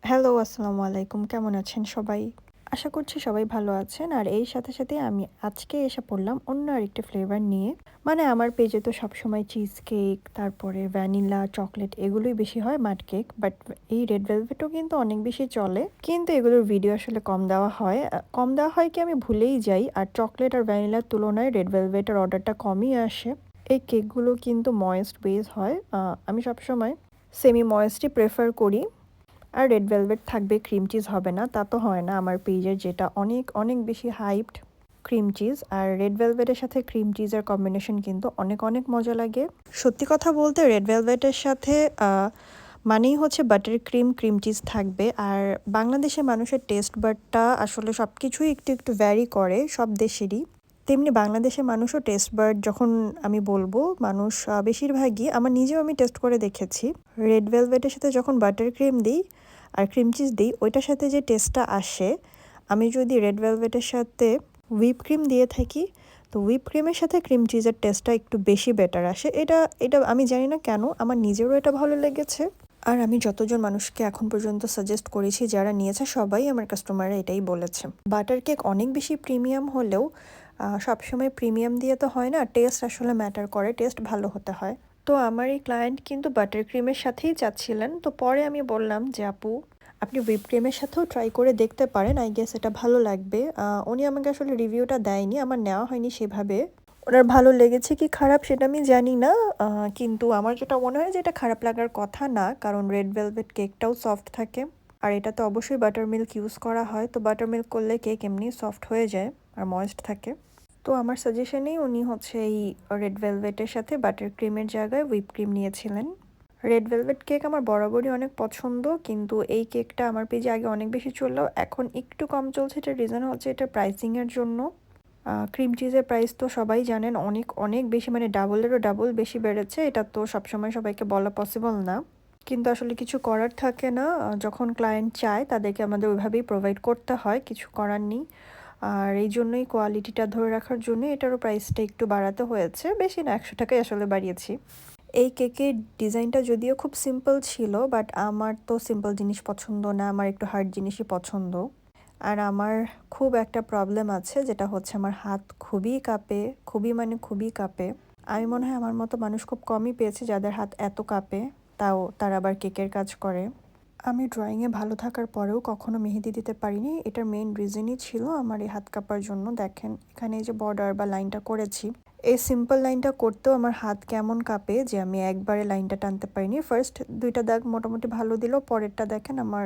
Hello, আসসালামু আলাইকুম। কেমন আছেন সবাই? আশা করছি সবাই ভালো আছেন। আর এই সাথে আমি আজকে এসে পড়লাম অন্য আরেকটা ফ্লেভার নিয়ে। মানে আমার পেজে তো সবসময় চিজ কেক, তারপরে ভ্যানিলা, চকোলেট এগুলোই বেশি হয়, মাড কেক। বাট এই রেড ভেলভেটও কিন্তু অনেক বেশি চলে। কিন্তু এগুলোর ভিডিও আসলে কম দেওয়া হয়। কম দেওয়া হয় কি আমি ভুলেই যাই। আর চকোলেট আর ভ্যানিলার তুলনায় রেড ভেলভেটের অর্ডারটা কমই আসে। এই কেকগুলো কিন্তু ময়েস্ট বেস হয়। আমি সবসময় সেমি ময়েস্টই প্রেফার করি। আর রেড ভেলভেট থাকবে, ক্রিম চিজ হবে না, তা তো হয় না আমার পেজের, যেটা অনেক অনেক বেশি হাইপড ক্রিম চিজ। আর রেড ভেলভেটের সাথে ক্রিম চিজের কম্বিনেশন কিন্তু অনেক অনেক মজা লাগে। সত্যি কথা বলতে রেড ভেলভেটের সাথে মানেই হচ্ছে বাটার ক্রিম, ক্রিম চিজ থাকবে। আর বাংলাদেশের মানুষের টেস্ট বাডটা আসলে সব কিছুই একটু একটু ভ্যারি করে সব দেশেরই। তেমনি বাংলাদেশের মানুষও টেস্ট বাড, যখন আমি বলবো মানুষ বেশিরভাগই, আমার নিজেও আমি টেস্ট করে দেখেছি, রেড ভেলভেটের সাথে যখন বাটার ক্রিম দিই আর ক্রিম চিজ দিই ওইটার সাথে যে টেস্টটা আসে, আমি যদি রেড ভেলভেটের সাথে হুইপ ক্রিম দিয়ে থাকি তো হুইপ ক্রিমের সাথে ক্রিম চিজের টেস্টটা একটু বেশি বেটার আসে। এটা এটা আমি জানি না কেন, আমার নিজেরও এটা ভালো লেগেছে। আর আমি যতজন মানুষকে এখন পর্যন্ত সাজেস্ট করেছি যারা নিয়েছে সবাই আমার কাস্টমাররা এটাই বলেছে। বাটার কেক অনেক বেশি প্রিমিয়াম হলেও সবসময় প্রিমিয়াম দিয়ে তো হয় না, টেস্ট আসলে ম্যাটার করে, টেস্ট ভালো হতে হয়। তো আমার এই ক্লায়েন্ট কিন্তু বাটার ক্রিমের সাথেই চাচ্ছিলেন, তো পরে আমি বললাম যে আপু আপনি হুইপ ক্রিমের সাথেও ট্রাই করে দেখতে পারেন, আই গেস এটা ভালো লাগবে। উনি আমাকে আসলে রিভিউটা দেয়নি, আমার নেওয়া হয়নি সেভাবে। ওনার ভালো লেগেছে কি খারাপ সেটা আমি জানি না, কিন্তু আমার যেটা মনে হয় যে এটা খারাপ লাগার কথা না, কারণ রেড ভেলভেট কেকটাও সফট থাকে। আর এটা তো অবশ্যই বাটার মিল্ক ইউজ করা হয়, তো বাটার মিল্ক করলে কেক এমনি সফট হয়ে যায় আর ময়েস্ট থাকে। তো আমার সাজেশনেই উনি হচ্ছে এই রেড ভেলভেটের সাথে বাটার ক্রিমের জায়গায় হুইপ ক্রিম নিয়েছিলেন। রেড ভেলভেট কেক আমার বরাবরই অনেক পছন্দ, কিন্তু এই কেকটা আমার পেজে আগে অনেক বেশি চললেও এখন একটু কম চলছে। এটার রিজন হচ্ছে এটা প্রাইসিংয়ের জন্য। ক্রিম চিজের প্রাইস তো সবাই জানেন অনেক অনেক বেশি, মানে ডাবলেরও ডাবল বেশি বেড়েছে। এটা তো সবসময় সবাইকে বলা পসিবল না, কিন্তু আসলে কিছু করার থাকে না। যখন ক্লায়েন্ট চায় তাদেরকে আমাদের ওইভাবেই প্রোভাইড করতে হয়, কিছু করার নেই। আর এই জন্যই কোয়ালিটিটা ধরে রাখার জন্য এটারও প্রাইসটা একটু বাড়াতে হয়েছে, বেশি না, 100 টাকাই আসলে বাড়িয়েছি। এই কেকের ডিজাইনটা যদিও খুব সিম্পল ছিল, বাট আমার তো সিম্পল জিনিস পছন্দ না, আমার একটু হার্ড জিনিসই পছন্দ। আর আমার খুব একটা প্রবলেম আছে, যেটা হচ্ছে আমার হাত খুবই কাঁপে, খুবই মানে খুবই কাঁপে। আমি মনে হয় আমার মতো মানুষ খুব কমই পেয়েছি যাদের হাত এত কাঁপে, তাও তারা আবার কেকের কাজ করে। আমি ড্রয়িংয়ে ভালো থাকার পরেও কখনো মেহেদি দিতে পারিনি, এটার মেইন রিজনই ছিল আমার এই হাত কাঁপার জন্য। দেখেন এখানে এই যে বর্ডার বা লাইনটা করেছি, এই সিম্পল লাইনটা করতেও আমার হাত কেমন কাঁপে যে আমি একবারে লাইনটা টানতে পারিনি। ফার্স্ট দুইটা দাগ মোটামুটি ভালো দিলেও পরেরটা দেখেন আমার